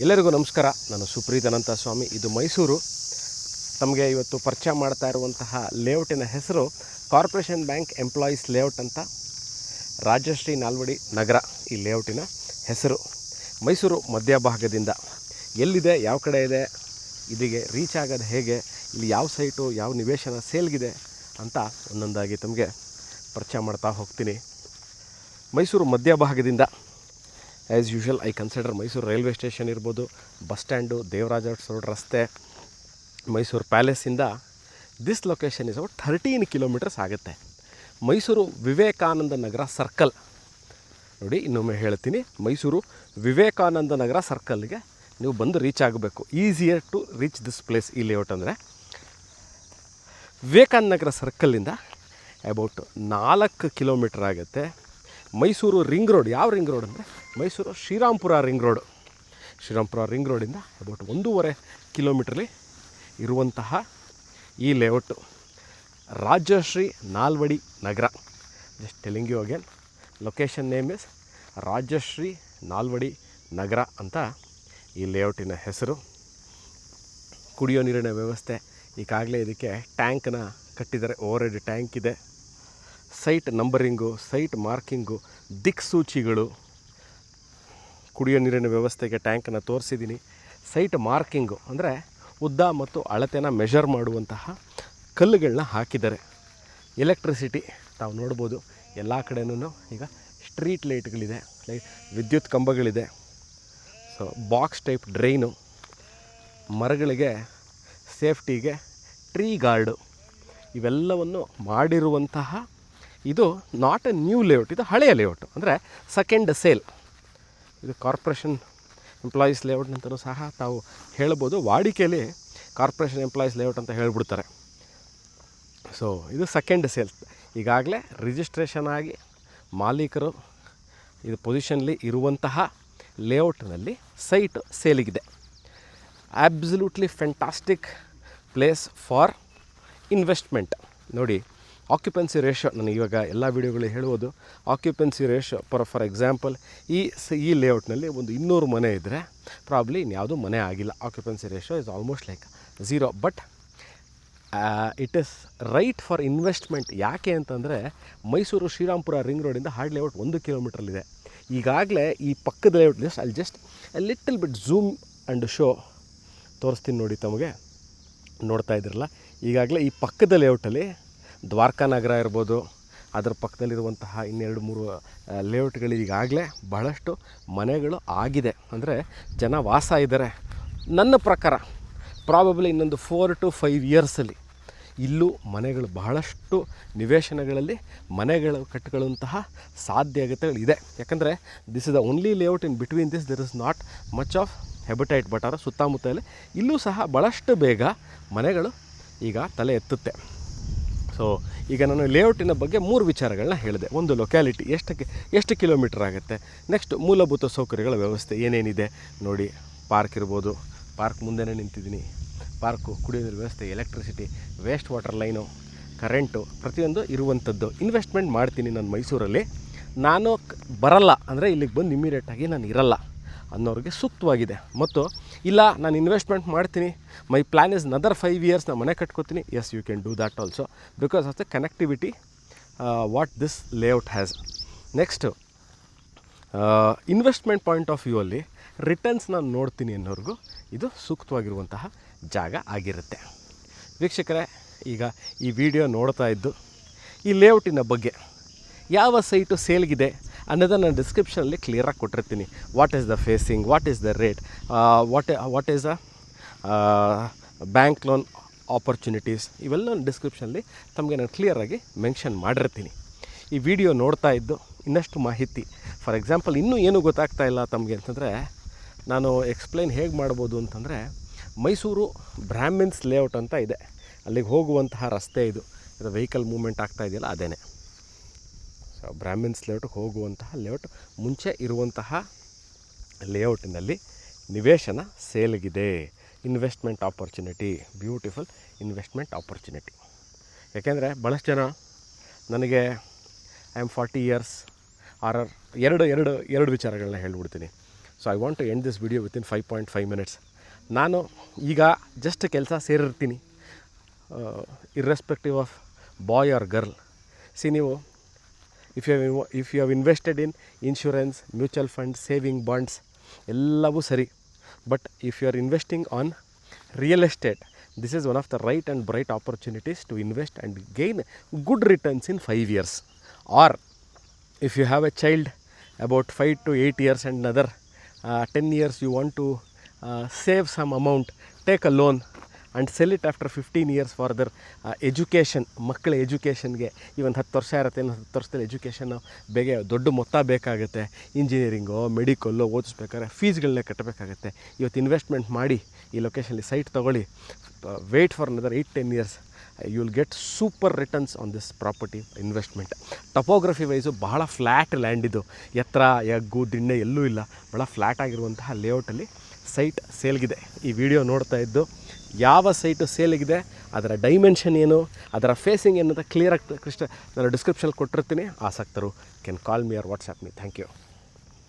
ಎಲ್ಲರಿಗೂ ನಮಸ್ಕಾರ. ನಾನು ಸುಪ್ರೀತ್ ಅನಂತ ಸ್ವಾಮಿ. ಇದು ಮೈಸೂರು. ತಮಗೆ ಇವತ್ತು ಪರಿಚಯ ಮಾಡ್ತಾ ಇರುವಂತಹ ಲೇಔಟಿನ ಹೆಸರು ಕಾರ್ಪೊರೇಷನ್ ಬ್ಯಾಂಕ್ ಎಂಪ್ಲಾಯೀಸ್ ಲೇಔಟ್ ಅಂತ. ರಾಜಶ್ರೀ ನಾಲ್ವಡಿ ನಗರ ಈ ಲೇಔಟಿನ ಹೆಸರು. ಮೈಸೂರು ಮಧ್ಯಭಾಗದಿಂದ ಎಲ್ಲಿದೆ, ಯಾವ ಕಡೆ ಇದೆ, ಇದಿಗೆ ರೀಚ್ ಆಗೋದು ಹೇಗೆ, ಇಲ್ಲಿ ಯಾವ ಸೈಟು, ಯಾವ ನಿವೇಶನ ಸೇಲ್ಗಿದೆ ಅಂತ ಒಂದೊಂದಾಗಿ ತಮಗೆ ಪರಿಚಯ ಮಾಡ್ತಾ ಹೋಗ್ತೀನಿ. ಮೈಸೂರು ಮಧ್ಯಭಾಗದಿಂದ as usual I consider Mysuru railway station ಇರ್ಬೋದು, ಬಸ್ ಸ್ಟ್ಯಾಂಡು, ದೇವರಾಜ ರೋಡ್ ರಸ್ತೆ, ಮೈಸೂರು ಪ್ಯಾಲೇಸಿಂದ this location is about 13 kilometres ಆಗುತ್ತೆ. ಮೈಸೂರು ವಿವೇಕಾನಂದ ನಗರ ಸರ್ಕಲ್ ನೋಡಿ, ಇನ್ನೊಮ್ಮೆ ಹೇಳ್ತೀನಿ, ಮೈಸೂರು ವಿವೇಕಾನಂದ ನಗರ ಸರ್ಕಲ್ಗೆ ನೀವು ಬಂದು ರೀಚ್ ಆಗಬೇಕು. Easier to reach this place. ಈ ಲೇಔಟ್ ಅಂದರೆ ವಿವೇಕಾನಂದ ನಗರ ಸರ್ಕಲ್ಲಿಂದ ಅಬೌಟ್ 4 ಕಿಲೋಮೀಟರ್ ಆಗುತ್ತೆ. ಮೈಸೂರು ರಿಂಗ್ ರೋಡ್, ಯಾವ ರಿಂಗ್ ರೋಡ್ ಅಂದರೆ Mysuru Srirampura ring road. Srirampura ring ರೋಡಿಂದ ಅಬೌಟ್ 1.5 ಕಿಲೋಮೀಟ್ರಲ್ಲಿ ಇರುವಂತಹ ಈ layout Rajashree Nalvadi Nagar. Just telling you again, location name is Rajashree Nalvadi Nagar ಅಂತ ಈ ಲೇಔಟಿನ ಹೆಸರು. ಕುಡಿಯೋ ನೀರಿನ ವ್ಯವಸ್ಥೆ ಈಗಾಗಲೇ ಇದಕ್ಕೆ ಟ್ಯಾಂಕನ್ನ ಕಟ್ಟಿದ್ದಾರೆ, ಓವರ್ ಹೆಡ್ ಟ್ಯಾಂಕ್ ಇದೆ. ಸೈಟ್ ನಂಬರಿಂಗು, ಸೈಟ್ ಮಾರ್ಕಿಂಗು, ದಿಕ್ಸೂಚಿಗಳು, ಕುಡಿಯೋ ನೀರಿನ ವ್ಯವಸ್ಥೆಗೆ ಟ್ಯಾಂಕನ್ನು ತೋರಿಸಿದ್ದೀನಿ. ಸೈಟ್ ಮಾರ್ಕಿಂಗು ಅಂದರೆ ಉದ್ದ ಮತ್ತು ಅಳತೆನ ಮೆಷರ್ ಮಾಡುವಂತಹ ಕಲ್ಲುಗಳನ್ನ ಹಾಕಿದ್ದಾರೆ. ಎಲೆಕ್ಟ್ರಿಸಿಟಿ ತಾವು ನೋಡ್ಬೋದು, ಎಲ್ಲ ಕಡೆಯೂ ಈಗ ಸ್ಟ್ರೀಟ್ ಲೈಟ್ಗಳಿದೆ, ವಿದ್ಯುತ್ ಕಂಬಗಳಿದೆ. ಸೊ ಬಾಕ್ಸ್ ಟೈಪ್ ಡ್ರೈನು, ಮರಗಳಿಗೆ ಸೇಫ್ಟಿಗೆ ಟ್ರೀ ಗಾರ್ಡು, ಇವೆಲ್ಲವನ್ನು ಮಾಡಿರುವಂತಹ ಇದು ನಾಟ್ ಎ ನ್ಯೂ ಲೇಔಟ್, ಇದು ಹಳೆಯ ಲೇಔಟು, ಅಂದರೆ ಸೆಕೆಂಡ್ ಸೇಲ್. ಇದು ಕಾರ್ಪೊರೇಷನ್ ಎಂಪ್ಲಾಯೀಸ್ ಲೇಔಟ್ ಅಂತಲೂ ಸಹ ತಾವು ಹೇಳ್ಬೋದು. ವಾಡಿಕೆಯಲ್ಲಿ ಕಾರ್ಪೊರೇಷನ್ ಎಂಪ್ಲಾಯೀಸ್ ಲೇಔಟ್ ಅಂತ ಹೇಳ್ಬಿಡ್ತಾರೆ. ಸೊ ಇದು ಸೆಕೆಂಡ್ ಸೇಲ್. ಈಗಾಗಲೇ ರಿಜಿಸ್ಟ್ರೇಷನ್ ಆಗಿ ಮಾಲೀಕರು ಇದು ಪೊಸಿಷನ್ಲಿ ಇರುವಂತಹ ಲೇಔಟ್ನಲ್ಲಿ ಸೈಟ್ ಸೇಲಿಗಿದೆ. Absolutely fantastic place for investment. ನೋಡಿ, ಆಕ್ಯುಪೆನ್ಸಿ ರೇಷೋ, ನಾನು ಇವಾಗ ಎಲ್ಲ ವೀಡಿಯೋಗಳು ಹೇಳುವುದು ಆಕ್ಯುಪೆನ್ಸಿ ರೇಷೋ. ಫಾರ್ ಎಕ್ಸಾಂಪಲ್, ಈ ಲೇಔಟ್ನಲ್ಲಿ ಒಂದು 200 ಮನೆ ಇದ್ದರೆ ಪ್ರಾಬ್ಲಿ ಇನ್ಯಾವುದೂ ಮನೆ ಆಗಿಲ್ಲ. Occupancy ratio is almost like 0. But it is right for investment. ಯಾಕೆ ಅಂತಂದರೆ ಮೈಸೂರು ಶ್ರೀರಾಂಪುರ ರಿಂಗ್ ರೋಡಿಂದ ಹಾರ್ಡ್ ಲೇಔಟ್ 1 ಕಿಲೋಮೀಟ್ರಲ್ಲಿದೆ. ಈಗಾಗಲೇ ಈ ಪಕ್ಕದ layout just a little bit zoom and show ತೋರಿಸ್ತೀನಿ ನೋಡಿ. ತಮಗೆ ನೋಡ್ತಾ ಇದ್ದಿರಲ್ಲ, ಈಗಾಗಲೇ ಈ ಪಕ್ಕದ ಲೇಔಟಲ್ಲಿ ದ್ವಾರಕಾ ನಗರ ಇರ್ಬೋದು, ಅದರ ಪಕ್ಕದಲ್ಲಿರುವಂತಹ 2-3 ಲೇಔಟ್ಗಳು ಈಗಾಗಲೇ ಬಹಳಷ್ಟು ಮನೆಗಳು ಆಗಿದೆ, ಅಂದರೆ ಜನ ವಾಸ ಇದ್ದಾರೆ. ನನ್ನ ಪ್ರಕಾರ ಪ್ರಾಬಬ್ಲಿ ಇನ್ನೊಂದು 4 to 5 ಇಯರ್ಸಲ್ಲಿ ಇಲ್ಲೂ ಮನೆಗಳು, ಬಹಳಷ್ಟು ನಿವೇಶನಗಳಲ್ಲಿ ಮನೆಗಳು ಕಟ್ಟಿಕೊಳ್ಳುವಂತಹ ಸಾಧ್ಯತೆಗಳಿದೆ. ಯಾಕಂದರೆ this is the only layout in between this, there is not much of habitat. But ಅದರ ಸುತ್ತಮುತ್ತಲೇ ಇಲ್ಲೂ ಸಹ ಭಾಳಷ್ಟು ಬೇಗ ಮನೆಗಳು ಈಗ ತಲೆ ಎತ್ತುತ್ತೆ. ಸೊ ಈಗ ನಾನು ಲೇಔಟಿನ ಬಗ್ಗೆ 3 ವಿಚಾರಗಳನ್ನ ಹೇಳಿದೆ. ಒಂದು, ಲೊಕ್ಯಾಲಿಟಿ, ಎಷ್ಟು ಕಿಲೋಮೀಟರ್ ಆಗುತ್ತೆ. ನೆಕ್ಸ್ಟ್, ಮೂಲಭೂತ ಸೌಕರ್ಯಗಳ ವ್ಯವಸ್ಥೆ ಏನೇನಿದೆ ನೋಡಿ. ಪಾರ್ಕ್ ಇರ್ಬೋದು, ಪಾರ್ಕ್ ಮುಂದೆನೇ ನಿಂತಿದ್ದೀನಿ. ಪಾರ್ಕು, ಕುಡಿಯೋ ನೀರು ವ್ಯವಸ್ಥೆ, electricity, waste water line, current, ಪ್ರತಿಯೊಂದು ಇರುವಂಥದ್ದು. ಇನ್ವೆಸ್ಟ್ಮೆಂಟ್ ಮಾಡ್ತೀನಿ ನಾನು ಮೈಸೂರಲ್ಲಿ, ನಾನು ಬರಲ್ಲ ಅಂದರೆ ಇಲ್ಲಿಗೆ ಬಂದು ಇಮ್ಮಿಡಿಯೇಟಾಗಿ ನಾನು ಇರಲ್ಲ ಅನ್ನೋರಿಗೆ ಸೂಕ್ತವಾಗಿದೆ. ಮತ್ತು ಇಲ್ಲ, ನಾನು ಇನ್ವೆಸ್ಟ್ಮೆಂಟ್ ಮಾಡ್ತೀನಿ, my plan is another 5 years, ನಾನು ಮನೆ ಕಟ್ಕೋತೀನಿ. Yes, you can do that also because of the connectivity what this layout has. Next, investment point of view ಅಲ್ಲಿ ರಿಟರ್ನ್ಸ್ ನಾನು ನೋಡ್ತೀನಿ ಅನ್ನೋರಿಗೂ ಇದು ಸೂಕ್ತವಾಗಿರುವಂತಹ ಜಾಗ ಆಗಿರುತ್ತೆ. ವೀಕ್ಷಕರೇ, ಈಗ ಈ ವಿಡಿಯೋ ನೋಡ್ತಾ ಇದ್ದು ಈ ಲೇಔಟಿನ ಬಗ್ಗೆ ಯಾವ ಸೈಟು ಸೇಲ್ಗಿದೆ ಅನ್ನೋದನ್ನು ನಾನು ಡಿಸ್ಕ್ರಿಪ್ಷನಲ್ಲಿ ಕ್ಲಿಯರಾಗಿ ಕೊಟ್ಟಿರ್ತೀನಿ. What is the facing, what is the rate, what is the bank loan opportunities, ಇವೆಲ್ಲ ಡಿಸ್ಕ್ರಿಪ್ಷನಲ್ಲಿ ತಮಗೆ ನಾನು ಕ್ಲಿಯರಾಗಿ ಮೆನ್ಷನ್ ಮಾಡಿರ್ತೀನಿ. ಈ ವಿಡಿಯೋ ನೋಡ್ತಾ ಇದ್ದು ಇನ್ನಷ್ಟು ಮಾಹಿತಿ, ಫಾರ್ ಎಕ್ಸಾಂಪಲ್ ಇನ್ನೂ ಏನೂ ಗೊತ್ತಾಗ್ತಾ ಇಲ್ಲ ತಮಗೆ ಅಂತಂದರೆ, ನಾನು ಎಕ್ಸ್ಪ್ಲೈನ್ ಹೇಗೆ ಮಾಡ್ಬೋದು ಅಂತಂದರೆ, ಮೈಸೂರು ಬ್ರಾಹ್ಮಿನ್ಸ್ ಲೇಔಟ್ ಅಂತ ಇದೆ, ಅಲ್ಲಿಗೆ ಹೋಗುವಂತಹ ರಸ್ತೆ ಇದು ವೆಹಿಕಲ್ ಮೂವ್ಮೆಂಟ್ ಆಗ್ತಾ ಇದೆಯಲ್ಲ ಅದೇನೆ. ಸೊ ಬ್ರಾಹ್ಮಿನ್ಸ್ ಲೇಔಟ್ಗೆ ಹೋಗುವಂತಹ ಲೇಔಟ್ ಮುಂಚೆ ಇರುವಂತಹ ಲೇಔಟಿನಲ್ಲಿ ನಿವೇಶನ ಸೇಲ್ಗಿದೆ. Investment opportunity, beautiful investment opportunity. ಯಾಕೆಂದರೆ ಭಾಳಷ್ಟು ಜನ ನನಗೆ ಐ ಆಮ್ 40 ಇಯರ್ಸ್ ಆರ್ ಎರಡು ವಿಚಾರಗಳನ್ನ ಹೇಳ್ಬಿಡ್ತೀನಿ. So I want to end this video within 5.5 minutes. ನಾನು ಈಗ ಜಸ್ಟ್ ಕೆಲಸ ಸೇರಿರ್ತೀನಿ, irrespective of boy or girl. ನೀವು if you have invested in insurance, mutual fund, saving, bonds ಎಲ್ಲವೂ ಸರಿ. But if you are investing on real estate, this is one of the right and bright opportunities to invest and gain good returns in 5 years. Or if you have a child about 5 to 8 years and another 10 years you want to save some amount, take a loan and sell it after 15 years for their education. ಮಕ್ಕಳ ಎಜುಕೇಷನ್ಗೆ ಇವೊಂದು 10 ವರ್ಷ ಇರುತ್ತೆ, ಇನ್ನು 10 ವರ್ಷದಲ್ಲಿ education ದೊಡ್ಡ ಮೊತ್ತ ಬೇಕಾಗುತ್ತೆ. ಇಂಜಿನಿಯರಿಂಗೋ ಮೆಡಿಕಲ್ಲೋ ಓದಿಸ್ಬೇಕಾದ್ರೆ ಫೀಸ್ಗಳನ್ನೇ ಕಟ್ಟಬೇಕಾಗುತ್ತೆ. ಇವತ್ತು ಇನ್ವೆಸ್ಟ್ಮೆಂಟ್ ಮಾಡಿ ಈ ಲೊಕೇಶನಲ್ಲಿ ಸೈಟ್ ತೊಗೊಳ್ಳಿ, wait for another 8-10 years, you will get super returns on this property investment. Topography wise ಬಹಳ ಫ್ಲ್ಯಾಟ್ ಲ್ಯಾಂಡ್ ಇದು, ಎತ್ತರ ಎಗ್ಗು ದಿಣ್ಣೆ ಎಲ್ಲೂ ಇಲ್ಲ, ಭಾಳ ಫ್ಲ್ಯಾಟ್ ಆಗಿರುವಂತಹ ಲೇಔಟಲ್ಲಿ ಸೈಟ್ ಸೇಲ್ಗಿದೆ. ಈ ವಿಡಿಯೋ ನೋಡ್ತಾ ಇದ್ದು ಯಾವ ಸೈಟು ಸೇಲಿಗಿದೆ, ಅದರ ಡೈಮೆನ್ಷನ್ ಏನು, ಅದರ ಫೇಸಿಂಗ್ ಏನು ಅಂತ ಕ್ಲಿಯರಾಗಿ ನಾನು ಡಿಸ್ಕ್ರಿಪ್ಷನಲ್ಲಿ ಕೊಟ್ಟಿರ್ತೀನಿ. ಆಸಕ್ತರು can call me or WhatsApp me. Thank you.